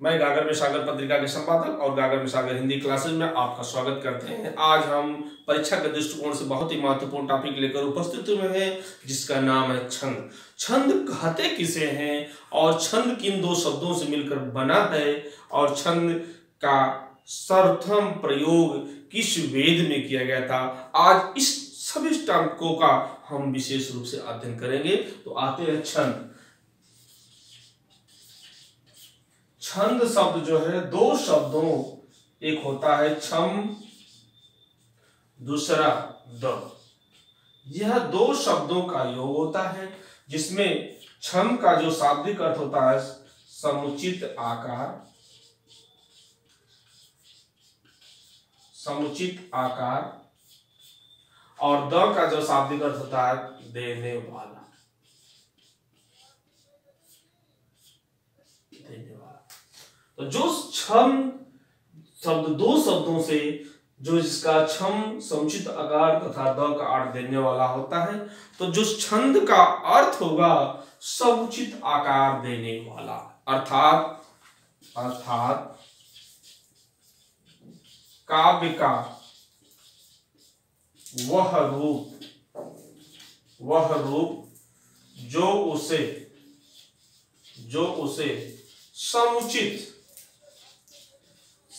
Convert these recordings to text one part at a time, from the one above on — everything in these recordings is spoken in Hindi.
मैं गागर में सागर पत्रिका के संपादक और गागर में सागर हिंदी क्लासेज में आपका स्वागत करते हैं। आज हम परीक्षा के दृष्टिकोण से बहुत ही महत्वपूर्ण टॉपिक लेकर उपस्थित हुए हैं, जिसका नाम है छंद। छंद कहते किसे हैं और छंद किन दो शब्दों से मिलकर बना है और छंद का सर्वप्रथम प्रयोग किस वेद में किया गया था। आज इस सभी टॉपिकों का हम विशेष रूप से अध्ययन करेंगे। तो आते हैं छंद। छंद शब्द जो है दो शब्दों, एक होता है छम, दूसरा द। यह दो शब्दों का योग होता है, जिसमें छम का जो शाब्दिक अर्थ होता है समुचित आकार, समुचित आकार, और द का जो शाब्दिक अर्थ होता है देने वाला, देने वाला। तो जो छम शब्द दो शब्दों से जो जिसका छम समुचित आकार तथा द का अर्थ देने वाला होता है, तो जो छंद का अर्थ होगा समुचित आकार देने वाला, अर्थात काव्य का वह रूप जो उसे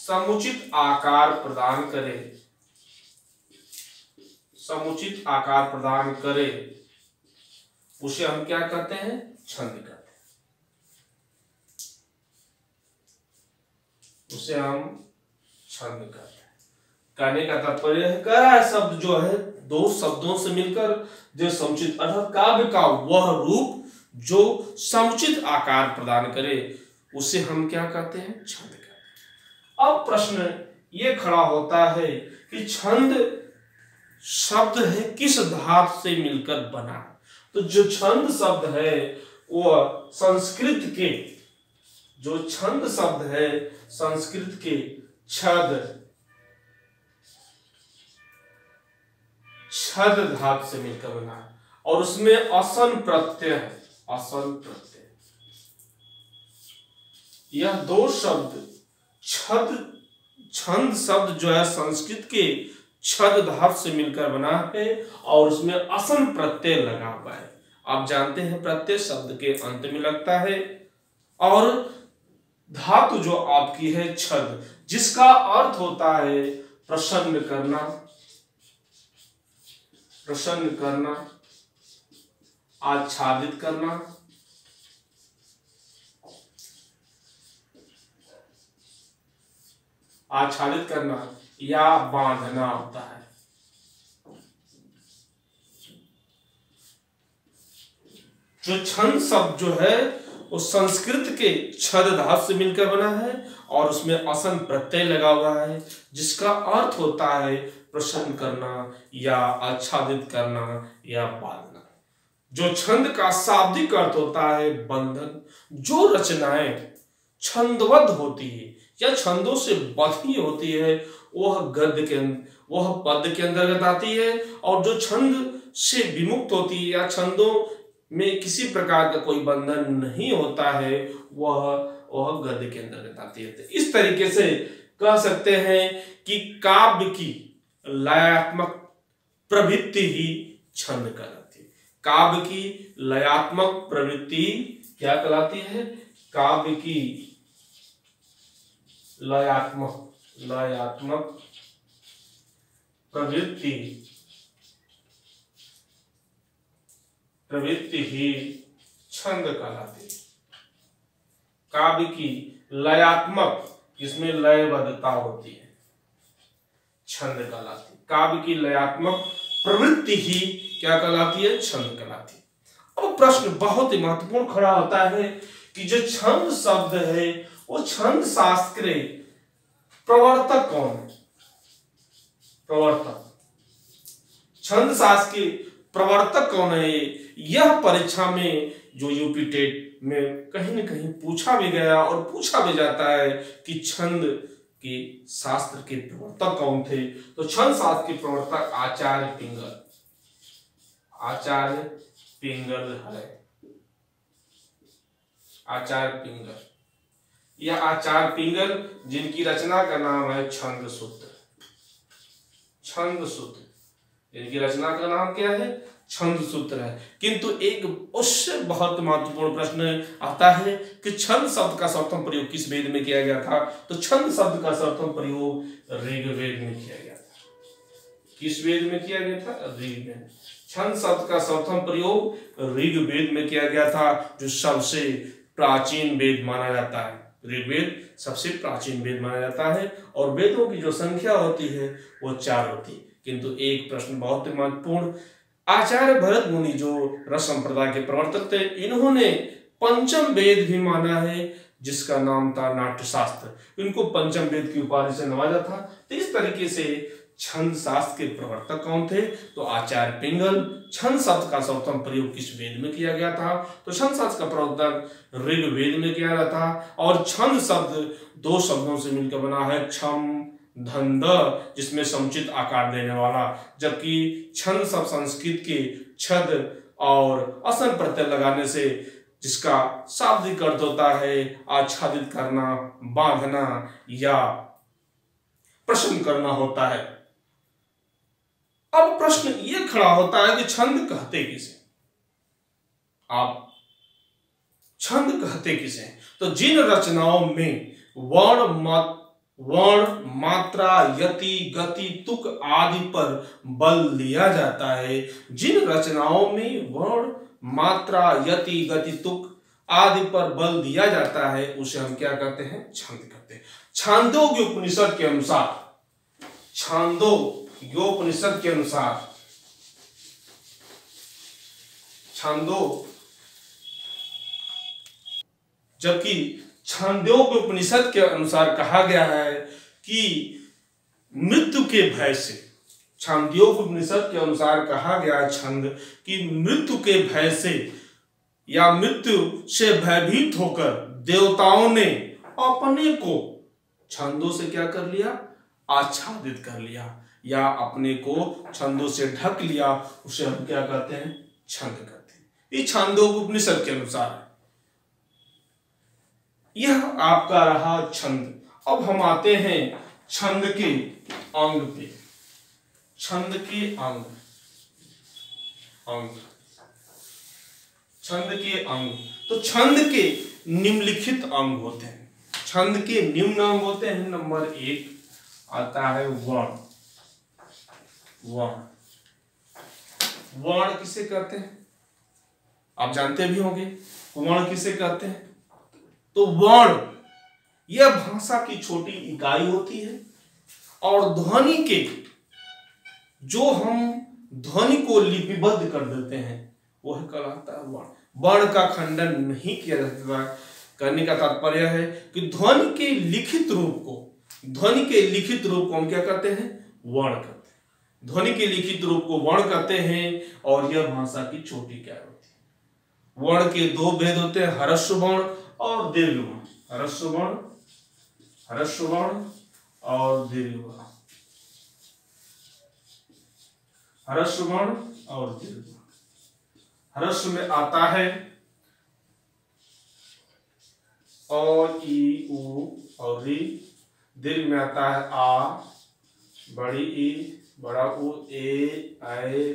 समुचित आकार प्रदान करे, समुचित आकार प्रदान करे, उसे हम क्या कहते हैं? छंद कहते हैं। उसे हम छंद कहते हैं। कहने का तात्पर्य है, कह रहा है शब्द जो है दो शब्दों से मिलकर जो समुचित अर्थात काव्य का वह रूप जो समुचित आकार प्रदान करे, उसे हम क्या कहते हैं? छंद कहते हैं। अब प्रश्न ये खड़ा होता है कि छंद शब्द है किस धातु से मिलकर बना। तो जो छंद शब्द है वह संस्कृत के, जो छंद शब्द है संस्कृत के छद धातु से मिलकर बना है और उसमें असन प्रत्यय है, असन प्रत्यय। यह दो शब्द छंद शब्द जो है संस्कृत के छद धातु से मिलकर बना है और उसमें असन प्रत्यय लगा हुआ है। आप जानते हैं प्रत्यय शब्द के अंत में लगता है और धातु जो आपकी है छद, जिसका अर्थ होता है प्रसन्न करना, प्रसन्न करना, आच्छादित करना, आच्छादित करना या बांधना होता है। जो छंद शब्द जो है वो संस्कृत के छद धातु से मिलकर बना है और उसमें असन प्रत्यय लगा हुआ है, जिसका अर्थ होता है प्रसन्न करना या आच्छादित करना या बांधना। जो छंद का शाब्दिक अर्थ होता है बंधन। जो रचनाएं छंदबद्ध होती है या छंदों से बंधी होती है वह वह पद के अंतर्गत आती है, और जो छंद से विमुक्त होती है या छंदों में किसी प्रकार का कोई बंधन नहीं होता है वह गद्य के अंतर्गत आती है। तो इस तरीके से कह सकते हैं कि काव्य की लयात्मक प्रवृत्ति ही छंद कहलाती है। काव्य की लयात्मक प्रवृत्ति क्या कहलाती है? काव्य की लयात्मक प्रवृत्ति ही छंद कहलाती है। काव्य की लयात्मक, इसमें लयबद्धता होती है, छंद कहलाती है। काव्य की लयात्मक प्रवृत्ति ही क्या कहलाती है? छंद कहलाती है। अब प्रश्न बहुत ही महत्वपूर्ण खड़ा होता है कि जो छंद शब्द है वो छंद शास्त्र के प्रवर्तक कौन है? प्रवर्तक, छंद शास्त्र के प्रवर्तक कौन है? यह परीक्षा में जो यूपी टेट में कहीं न कहीं पूछा भी गया और पूछा भी जाता है कि छंद के शास्त्र के प्रवर्तक कौन थे। तो छंद शास्त्र के प्रवर्तक आचार्य पिंगल है। आचार्य पिंगल या आचार्य पिंगल, जिनकी रचना का नाम है छंद सूत्र। छंद सूत्र, इनकी रचना का नाम क्या है? छंद सूत्र है। किंतु एक उससे बहुत महत्वपूर्ण प्रश्न आता है कि छंद शब्द का सर्वप्रथम प्रयोग किस वेद में किया गया था? तो छंद शब्द का सर्वप्रथम प्रयोग ऋग्वेद में किया गया था। किस वेद में किया गया था? ऋग्वेद। छंद शब्द का सर्वप्रथम प्रयोग ऋग्वेद में किया गया था, जो सबसे प्राचीन वेद माना जाता है। ऋग्वेद सबसे प्राचीन वेद माना जाता है और वेदों की जो संख्या होती है वो 4 होती है। किंतु एक प्रश्न बहुत ही महत्वपूर्ण, आचार्य भरत मुनि जो रस संप्रदाय के प्रवर्तक थे, इन्होंने पंचम वेद भी माना है, जिसका नाम था नाट्यशास्त्र। इनको पंचम वेद की उपाधि से नवाजा था। तो इस तरीके से छंद शास्त्र के प्रवर्तक कौन थे? तो आचार्य पिंगल। छंद शब्द का सर्वप्रथम प्रयोग किस वेद में किया गया था? तो छंद शास्त्र का प्रवर्तक ऋग्वेद में किया गया था। और छंद शब्द 2 शब्दों से मिलकर बना है, छम धंध, जिसमें समुचित आकार देने वाला। जबकि छंद शब्द संस्कृत के छद और असन प्रत्यय लगाने से जिसका शाब्दिक अर्थ होता है आच्छादित करना, बांधना या प्रश्न करना होता है। अब प्रश्न ये खड़ा होता है कि छंद कहते किसे? आप छंद कहते किसे? तो जिन रचनाओं में वर्ण, मात्रा, यति, गति, तुक आदि पर बल दिया जाता है, जिन रचनाओं में वर्ण, मात्रा, यति, गति, तुक आदि पर बल दिया जाता है, उसे हम क्या कहते हैं? छंद कहते हैं। छांदोग्य उपनिषद के अनुसार, छांदोग्योपनिषद के अनुसार, जबकि छांदोग्य उपनिषद के अनुसार कहा गया है कि मृत्यु के भय से, छांदोग्य उपनिषद के अनुसार कहा गया है छंद कि मृत्यु के भय से या मृत्यु से भयभीत होकर देवताओं ने अपने को छंदों से क्या कर लिया? आच्छादित कर लिया या अपने को छंदों से ढक लिया। उसे हम क्या कहते हैं? छंद कहते हैं। ये छांदोग्य उपनिषद के अनुसार है। यह आपका रहा छंद। अब हम आते हैं छंद के अंग पे। छंद के अंग, छंद के अंग। तो छंद के निम्नलिखित अंग होते हैं। छंद के निम्न अंग होते हैं। नंबर 1 आता है वर्ण। वर्ण किसे कहते हैं? आप जानते भी होंगे वर्ण किसे कहते हैं। तो वर्ण यह भाषा की छोटी इकाई होती है और ध्वनि के, जो हम ध्वनि को लिपिबद्ध कर देते हैं, वह कहलाता है वर्ण। वर्ण का खंडन नहीं किया जाता। करने का तात्पर्य है कि ध्वनि के लिखित रूप को हम क्या करते हैं? वर्ण करते हैं। ध्वनि के लिखित रूप को वर्ण कहते हैं और यह भाषा की छोटी इकाई होती है। वर्ण के 2 भेद होते हैं, ह्रस्व वर्ण और दीर्घ वर्ण। ह्रस्व वर्ण और दीर्घ वर्ण। ह्रस्व वर्ण और दीर्घ वर्ण। ह्रस्व में आता है अ, ई, उ और री। दीर्घ में आता है आ, बड़ी ई, बड़ा उ, ए, ऐ,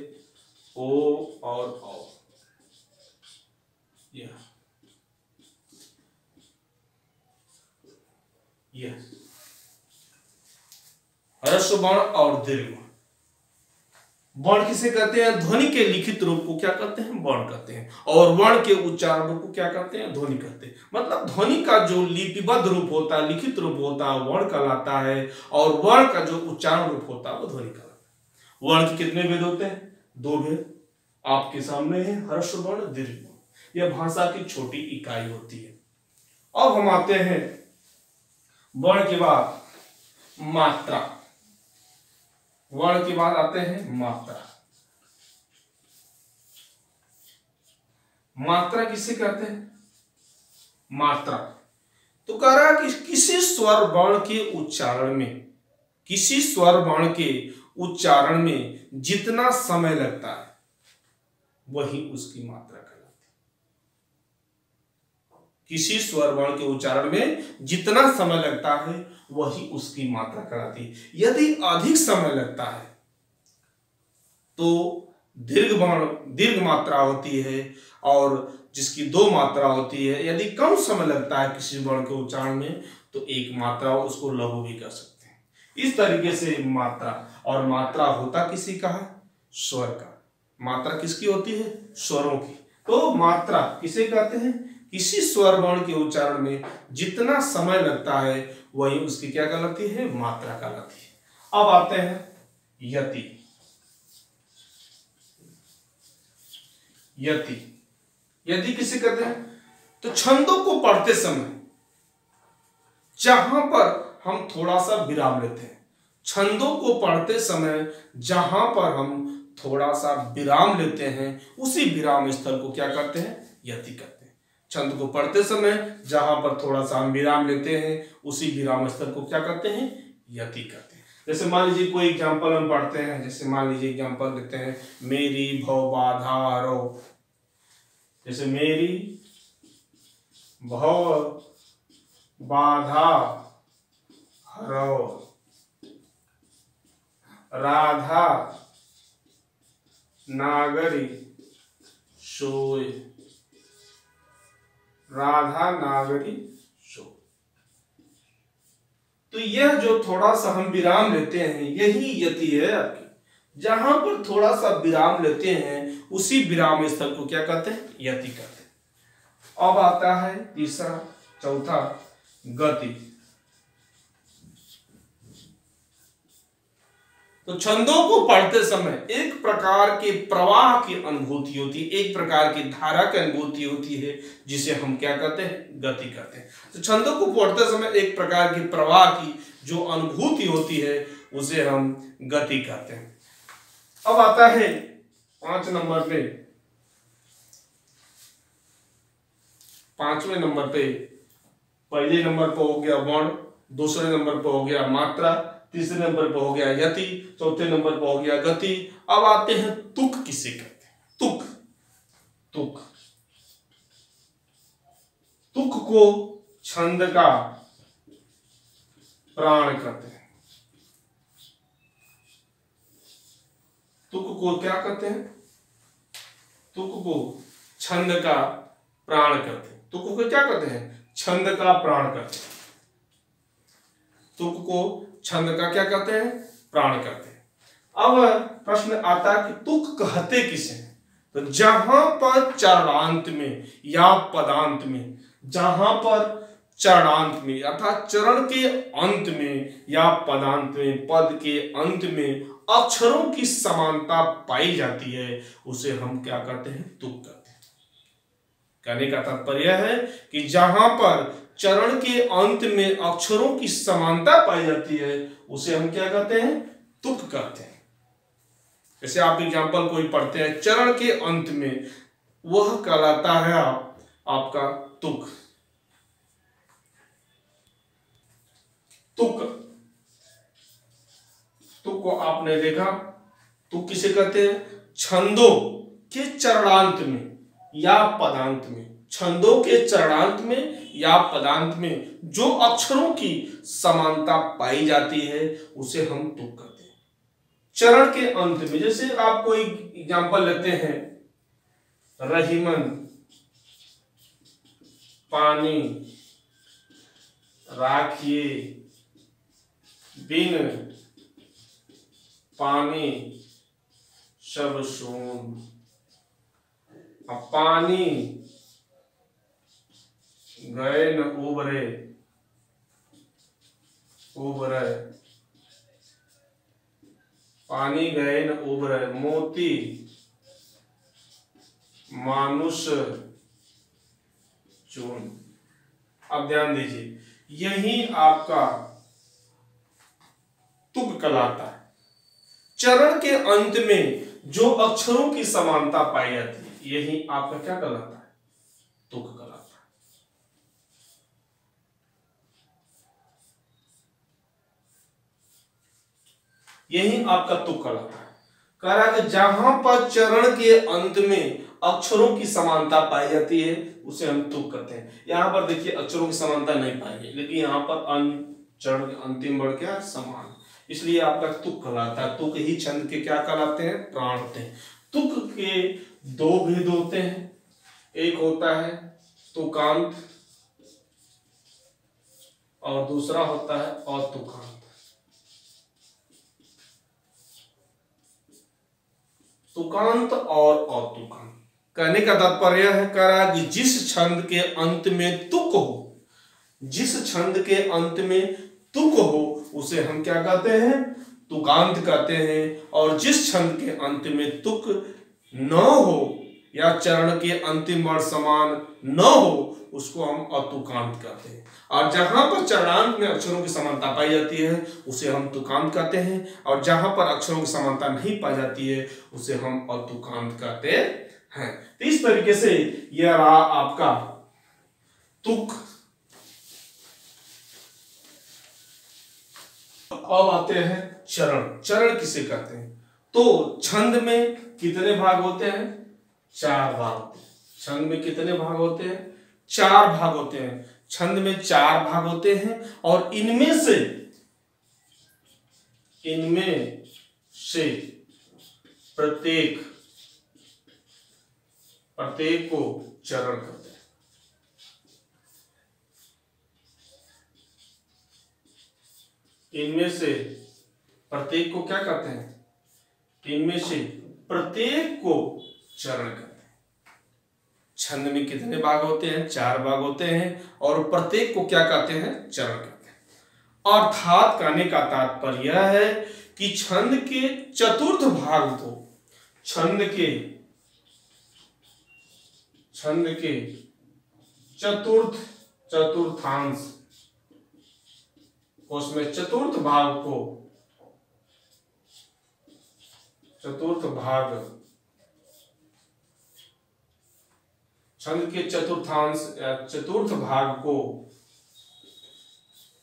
ओ और औ। यह ह्रस्व वर्ण और दीर्घ वर्ण। वर्ण किसे कहते हैं? ध्वनि के लिखित रूप को क्या कहते हैं? वर्ण कहते हैं। और वर्ण के उच्चारण रूप को क्या कहते हैं? ध्वनि कहते हैं। मतलब ध्वनि का जो लिपिबद्ध रूप होता है, लिखित रूप होता है, वर्ण कहलाता है और वर्ण का जो उच्चारण रूप होता है वो ध्वनि कहलाता है। वर्ण के कितने भेद होते हैं? 2 भेद आपके सामने है, ह्रस्व वर्ण, दीर्घ वर्ण। यह भाषा की छोटी इकाई होती है। अब हम आते हैं वर्ण के बाद मात्रा। वर्ण के बाद आते हैं मात्रा। मात्रा किसे कहते हैं? मात्रा तो कह रहा कि किसी स्वर वर्ण के उच्चारण में जितना समय लगता है वही उसकी मात्रा कहलाती किसी स्वर वर्ण के उच्चारण में जितना समय लगता है वही उसकी मात्रा कहलाती है। यदि अधिक समय लगता है तो दीर्घ मात्रा होती है, और जिसकी दो मात्रा होती है। यदि कम समय लगता है किसी वर्ण के उच्चारण में तो एक मात्रा, उसको लघु भी कर सकते हैं। इस तरीके से मात्रा, और मात्रा होता किसी का है? स्वर का। मात्रा किसकी होती है? स्वरों की। तो मात्रा किसे कहते हैं? किसी स्वर वर्ण के उच्चारण में जितना समय लगता है वही उसकी क्या कहलाती है? मात्रा कहलाती है। अब आते हैं यति। यति यदि किसे कहते हैं? तो छंदों को पढ़ते समय जहां पर हम थोड़ा सा विराम लेते हैं, छंदों को पढ़ते समय जहां पर हम थोड़ा सा विराम लेते हैं, उसी विराम स्थल को क्या कहते हैं? यति कहते हैं। छंद को पढ़ते समय जहां पर थोड़ा सा हम विराम लेते हैं, उसी विराम स्थल को क्या कहते हैं? यति कहते हैं। जैसे मान लीजिए कोई एग्जाम्पल हम पढ़ते हैं, जैसे मान लीजिए एग्जाम्पल लेते हैं, मेरी भव बाधा रो। जैसे मेरी भव बाधा हरो, राधा नागरी सोए, राधा नागरी सो। तो यह जो थोड़ा सा हम विराम लेते हैं यही यति है आपकी। जहां पर थोड़ा सा विराम लेते हैं उसी विराम स्थल को क्या कहते हैं? यति कहते हैं। अब आता है तीसरा, चौथा, गति। तो छंदों को पढ़ते समय एक प्रकार के प्रवाह की अनुभूति होती है, एक प्रकार की धारा की अनुभूति होती है, जिसे हम क्या कहते हैं? गति कहते हैं। तो छंदों को पढ़ते समय एक प्रकार की प्रवाह की जो अनुभूति होती है उसे हम गति कहते हैं। अब आता है 5 नंबर पे, 5वें नंबर पे, पहले नंबर पर हो गया वर्ण, दूसरे नंबर पर हो गया मात्रा, तीसरे नंबर पर हो गया यति, चौथे नंबर पर हो गया गति। अब आते हैं तुक। किसे कहते हैं? तुक। तुक तुक को छंद का प्राण कहते हैं। तुक को क्या कहते हैं? तुक को छंद का प्राण कहते हैं। तुक को क्या कहते हैं? छंद का प्राण कहते हैं। तुक को छंद का क्या कहते हैं? प्राण कहते हैं। अब प्रश्न आता है कि तुक कहते किसे हैं? तो जहां पर चरणांत में या पदांत में, जहां पर चरणांत में अर्थात चरण के अंत में या पदांत में, पद के अंत में अक्षरों की समानता पाई जाती है, उसे हम क्या कहते हैं? तुक कहते हैं। कहने का तात्पर्य है कि जहां पर चरण के अंत में अक्षरों की समानता पाई जाती है उसे हम क्या कहते हैं? तुक कहते हैं। जैसे आप एग्जाम्पल कोई पढ़ते हैं चरण के अंत में, वह कहलाता है आपका तुक। तुक तुक को आपने देखा, तुक किसे कहते हैं? छंदों के चरणांत में या पदांत में, छंदों के चरणांत में या पदांत में जो अक्षरों की समानता पाई जाती है उसे हम तुक कहते हैं। चरण के अंत में, जैसे आप कोई एग्जांपल लेते हैं, रहीमन पानी राखिए, बिन पानी सब सून। अब पानी गए न उबरे, उबरे, पानी गए न उबरे, मोती मानुष चून। अब ध्यान दीजिए, यही आपका तुक कहलाता है। चरण के अंत में जो अक्षरों की समानता पाई जाती है यही आपका क्या कहलाता है? तुक कहलाता है। यही आपका तुक कहलाता है। कह रहा है कि जहां पर चरण के अंत में अक्षरों की समानता पाई जाती है उसे हम तुक कहते हैं। यहाँ पर देखिए अक्षरों की समानता नहीं पाई गई, लेकिन यहाँ पर चरण अंतिम वर्ण क्या समान, इसलिए आपका तुक कहलाता है। तुक ही छंद के क्या कहलाते हैं, प्राण होते हैं। तुक के दो भेद होते हैं, एक होता है तुकांत और दूसरा होता है अतुकांत। तुकांत और अतुकांत कहने का तात्पर्य है करा कि जिस छंद के अंत में तुक हो, जिस छंद के अंत में तुक हो उसे हम क्या कहते हैं, तुकांत कहते हैं। और जिस छंद के अंत में तुक न हो या चरण के अंतिम वर्ण समान न हो उसको हम अतुकांत कहते हैं। और जहां पर चरणांत में अक्षरों की समानता पाई जाती है उसे हम तुकांत कहते हैं, और जहां पर अक्षरों की समानता नहीं पाई जाती है उसे हम अतुकांत कहते हैं। तो इस तरीके से यह रहा आपका तुक। अब आते हैं चरण। चरण किसे कहते हैं, तो छंद में कितने भाग होते हैं, 4 भाग होते हैं। छंद में कितने भाग होते हैं, 4 भाग होते हैं। छंद में 4 भाग होते हैं और इनमें से प्रत्येक को चरण कहते हैं। इनमें से प्रत्येक को क्या कहते हैं, इनमें से प्रत्येक को चरण कहते हैं। छंद में कितने भाग होते हैं, 4 भाग होते हैं और प्रत्येक को क्या कहते हैं, चरण कहते हैं। अर्थात कहने का तात्पर्य यह है कि छंद के चतुर्थ भाग को, छंद के चतुर्थांश, उसमें चतुर्थ भाग छंद के चतुर्थांश या चतुर्थ भाग को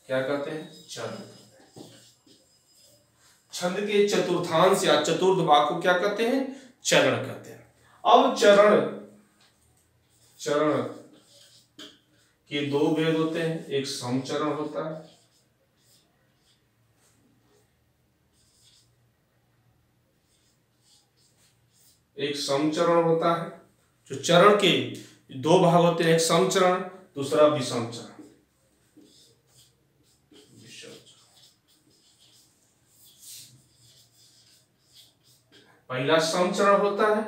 क्या कहते हैं, चरण। छंद के चतुर्थांश या चतुर्थ भाग को क्या कहते हैं, चरण कहते हैं। अब चरण के 2 भेद होते हैं, एक समचरण होता है, एक समचरण होता है। जो चरण के 2 भाग होते हैं, एक समचरण दूसरा विषमचरण। पहला समचरण होता है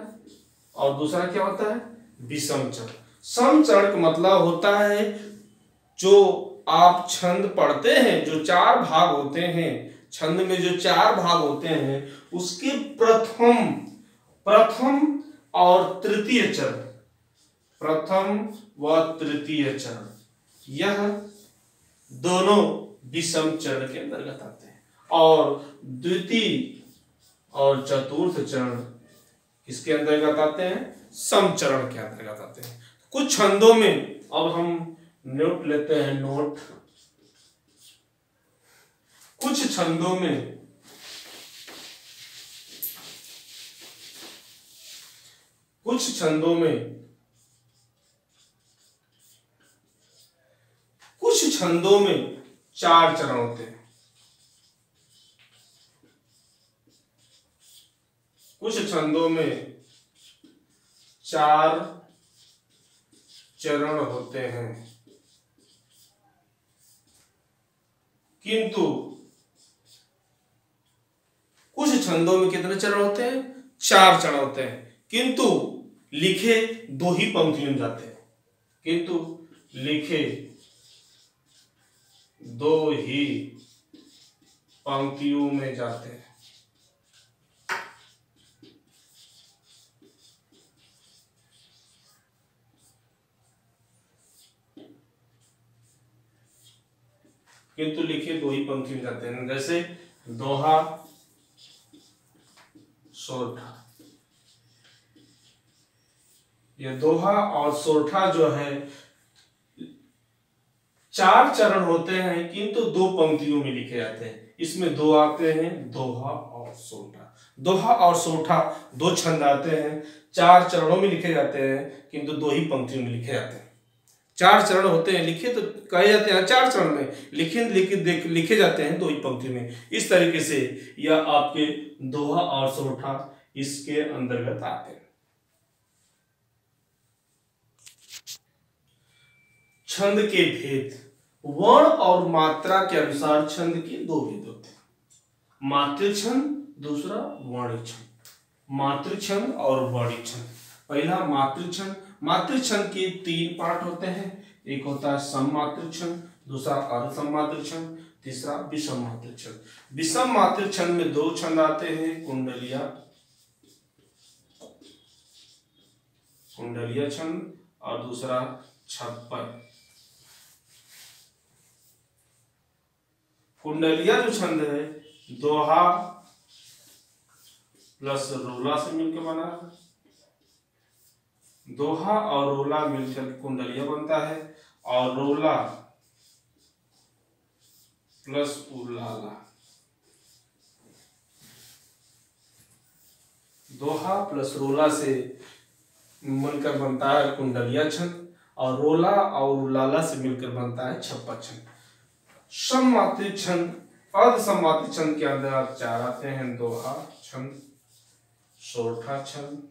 और दूसरा क्या होता है, विषमचरण। समचरण का मतलब होता है जो आप छंद पढ़ते हैं, जो 4 भाग होते हैं, छंद में जो 4 भाग होते हैं उसके प्रथम और तृतीय चरण, प्रथम व तृतीय चरण, यह दोनों विषम चरण के अंतर्गत आते हैं। और द्वितीय और चतुर्थ चरण किसके अंतर्गत आते हैं, समचरण के अंतर्गत आते हैं। कुछ छंदों में, अब हम नोट लेते हैं, नोट। कुछ छंदों में में 4 चरण होते हैं। कुछ छंदों में 4 चरण होते हैं, किंतु कुछ छंदों में कितने चरण होते हैं, 4 चरण होते हैं, किंतु लिखे 2 ही पंक्तियों में जाते हैं, किंतु लिखे 2 ही पंक्तियों में जाते हैं। किंतु लिखे 2 ही पंक्ति में जाते हैं, जैसे दोहा, सोरठा। ये दोहा और सोरठा जो है 4 चरण होते हैं किंतु 2 पंक्तियों में लिखे जाते हैं। इसमें 2 आते हैं, दोहा और सोठा। दोहा और सोठा 2 छंद आते हैं, 4 चरणों में लिखे जाते हैं किंतु 2 ही पंक्तियों में लिखे जाते हैं। 4 चरण होते हैं, लिखे तो कहे जाते हैं 4 चरण में, लिखे जाते हैं 2 ही पंक्तियों में। इस तरीके से यह आपके दोहा और सोठा इसके अंतर्गत आते हैं। छंद के भेद, वर्ण और मात्रा के अनुसार छंद के 2 भेद होते हैं, मातृ छंद, दूसरा वर्णिक छंद। मातृ छंद और वर्णिक छंद। पहला मातृ छंद। मातृ छंद के 3 पार्ट होते हैं, एक होता है सममातृ छंद, दूसरा अर्ध सममातृ छंद, तीसरा विषम मातृ छंद। विषम मातृ छंद में 2 छंद आते हैं, कुंडलिया छंद और दूसरा छप्पर। कुंडलिया जो छंद है दोहा प्लस रोला से मिलकर बना है। दोहा और रोला मिलकर कुंडलिया बनता है, और रोला प्लस उलाला, दोहा प्लस रोला से मिलकर बनता है कुंडलिया छंद, और रोला और उलाला से मिलकर बनता है छप्पर छंद। सममातृ छंद, अर्ध सममातृ छंद के अंदर 4 आते हैं, दोहा छंद, सोठा छंद,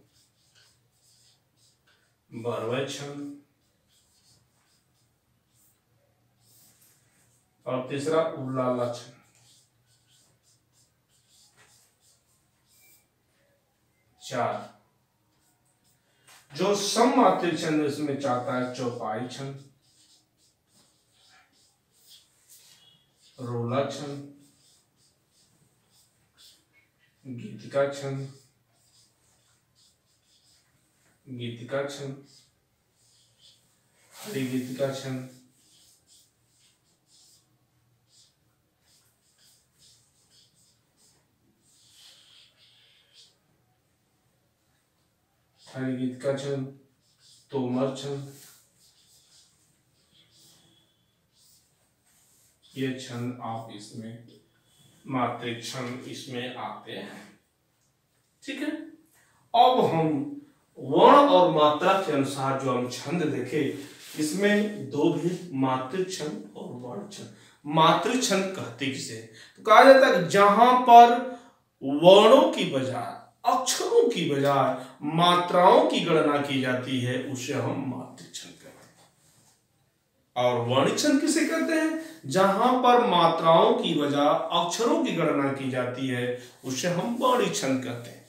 बरवय छंद और तीसरा उलाला छंद। 4 जो सममातृ छंद इसमें चाहता है चौपाई छंद, रोला छंद, गीतिका छंद, गीतिका छंद, हरिगीतिका छंद, हरिगीतिका छंद, तोमर छंद, ये छंद आप इसमें मात्रिक छंद इसमें आते हैं। ठीक है, अब हम वर्ण और मात्रा के अनुसार जो हम छंद देखे, इसमें 2 भेद, मात्रिक छंद और वर्ण छंद। मात्रिक छंद कहते किसे, तो कहा जाता है जहां पर वर्णों की बजाय, अक्षरों की बजाय मात्राओं की गणना की जाती है, उसे हम मात्रिक छंद कहते हैं। और वर्णिक छंद किसे कहते हैं, जहां पर मात्राओं की बजाय अक्षरों की गणना की जाती है, उसे हम वर्णिक छंद कहते हैं।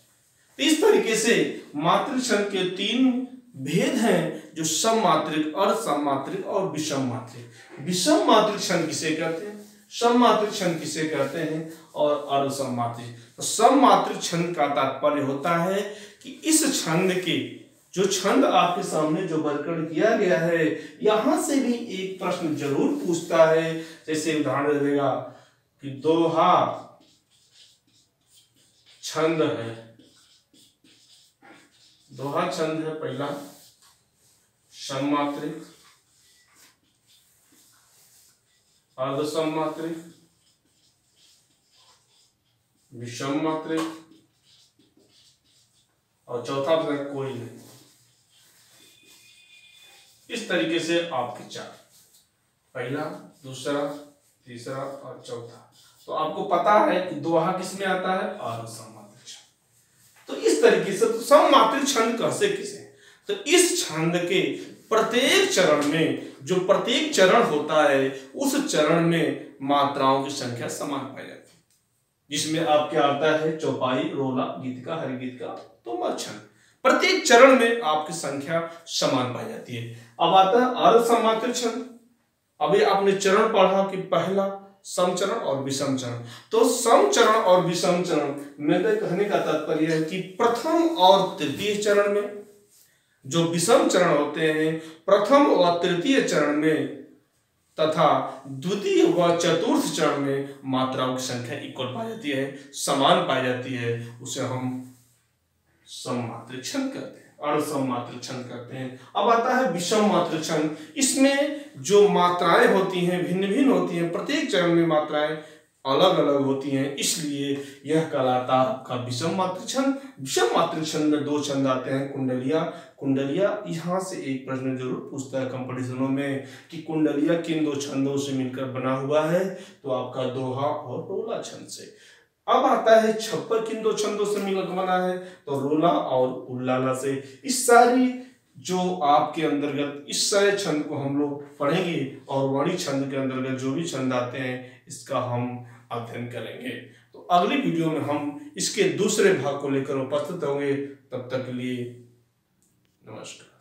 इस तरीके से मात्रिक छंद के 3 भेद हैं, जो सममात्रिक, अर्ध सममात्रिक और विषम मात्रिक। विषम मात्रिक छंद किसे कहते हैं, सममात्रिक छंद किसे कहते हैं, और अर्ध सममात्रिक। तो सममात्रिक छंद का तात्पर्य होता है कि इस छंद के, जो छंद आपके सामने जो वर्णन किया गया है, यहां से भी एक प्रश्न जरूर पूछता है। जैसे उदाहरण देगा कि दोहा छंद है, दोहा छंद है पहला सममात्रिक, अर्ध सममात्रिक, विषम मात्रिक और चौथा प्रकार कोई नहीं। इस तरीके से आपके 4, पहला, दूसरा, तीसरा और चौथा। तो आपको पता है कि दोहा किसमें आता है, अर्ध सममात्रिक छंद। तो इस तरीके से सममात्रिक छंद कैसे किसे, तो इस छंद के प्रत्येक चरण में, जो प्रत्येक चरण होता है, उस चरण में मात्राओं की संख्या समान पाई जाती है। जिसमें आपके आता है चौपाई, रोला, गीतिका, हरिगीतिका, तोमर छंद। प्रत्येक चरण में आपकी संख्या समान पाई जाती है। अब आता है अर्ध सममात्रिक छंद। अभी आपने चरण पढ़ा कि पहला समचरण और विषम चरण। तो समचरण और विषम चरण मेरे कहने का तात्पर्य है कि प्रथम और तृतीय चरण में, जो विषम चरण होते हैं, प्रथम और तृतीय चरण में तथा द्वितीय व चतुर्थ चरण में मात्राओं की संख्या इक्वल पाई जाती है, समान पाई जाती है, उसे हम सममात्रिक छंद कहते हैं। अणुसम मात्र छंद कहते हैं। अब आता है विषम मात्र छंद। इसमें जो मात्राएं होती हैं भिन्न भिन्न होती हैं, प्रत्येक चरण में मात्राएं अलग अलग होती हैं, इसलिए यह कहलाता है आपका विषम मात्र छंद। विषम मात्र छंद में 2 छंद आते हैं, कुंडलिया। कुंडलिया यहाँ से एक प्रश्न जरूर पूछता है कंपटीशनों में कि कुंडलिया किन 2 छंदों से मिलकर बना हुआ है, तो आपका दोहा और रोला छंद से। अब आता है छप्पर किन 2 छंदों से मिलकर बना है, तो रोला और उल्लाला से। इस सारी जो आपके अंतर्गत इस सारे छंद को हम लोग पढ़ेंगे और वाणी छंद के अंतर्गत जो भी छंद आते हैं इसका हम अध्ययन करेंगे। तो अगली वीडियो में हम इसके दूसरे भाग को लेकर उपस्थित होंगे। तब तक के लिए नमस्कार।